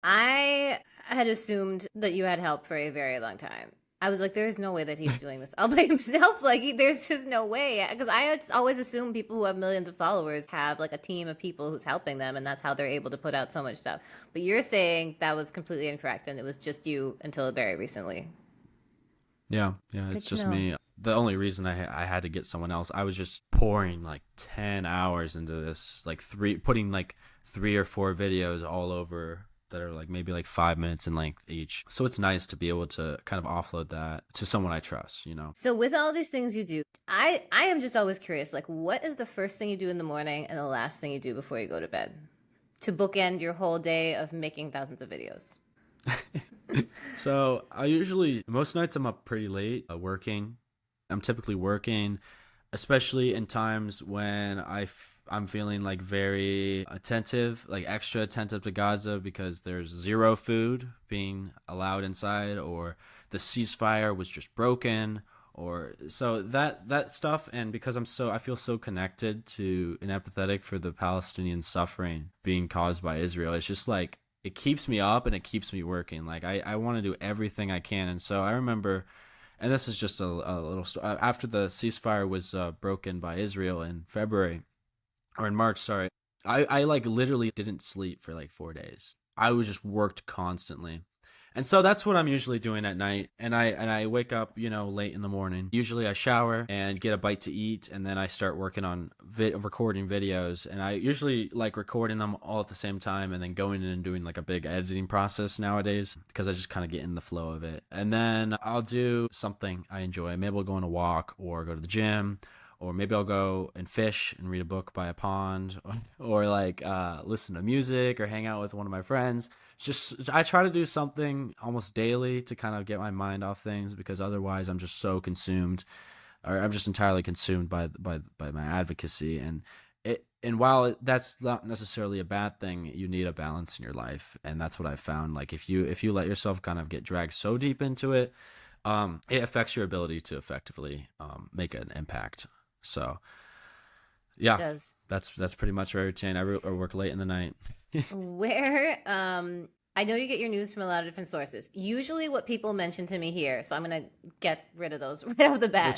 I had assumed that you had help for a very long time. I was like, there's no way that he's doing this all by himself. Like, there's just no way. Because I just always assume people who have millions of followers have like a team of people who's helping them, and that's how they're able to put out so much stuff. But you're saying that was completely incorrect, and it was just you until very recently. Yeah, yeah, Good it's to just know. me. The only reason I had to get someone else, I was just pouring like 10 hours into this, like putting like 3 or 4 videos all over that are like maybe like 5 minutes in length each. So it's nice to be able to kind of offload that to someone I trust, you know? So with all these things you do, I am just always curious. Like, what is the first thing you do in the morning and the last thing you do before you go to bed to bookend your whole day of making thousands of videos? So I usually, most nights I'm up pretty late working. I'm typically working, especially in times when I'm feeling like very attentive, like extra attentive to Gaza because there's zero food being allowed inside, or the ceasefire was just broken, or so that stuff. And because I feel so connected to and empathetic for the Palestinian suffering being caused by Israel, it's just like it keeps me up and it keeps me working. Like I want to do everything I can. And so I remember, and this is just a little story. After the ceasefire was broken by Israel in February or in March, sorry, I like literally didn't sleep for like 4 days. I was just worked constantly. And so that's what I'm usually doing at night. And I wake up, late in the morning. Usually I shower and get a bite to eat, and then I start working on recording videos. And I usually like recording them all at the same time and then going in and doing like a big editing process nowadays because I just kind of get in the flow of it. And then I'll do something I enjoy. Maybe I'll go on a walk or go to the gym, or maybe I'll go and fish and read a book by a pond, or like listen to music or hang out with one of my friends. It's just I try to do something almost daily to kind of get my mind off things because otherwise I'm just so consumed, or I'm just entirely consumed by my advocacy. And while that's not necessarily a bad thing, you need a balance in your life, and that's what I found. Like if you let yourself kind of get dragged so deep into it, it affects your ability to effectively make an impact. So It yeah, does. that's pretty much my routine. I work late in the night. Where I know you get your news from a lot of different sources. Usually what people mention to me here, so I'm going to get rid of those right off the bat.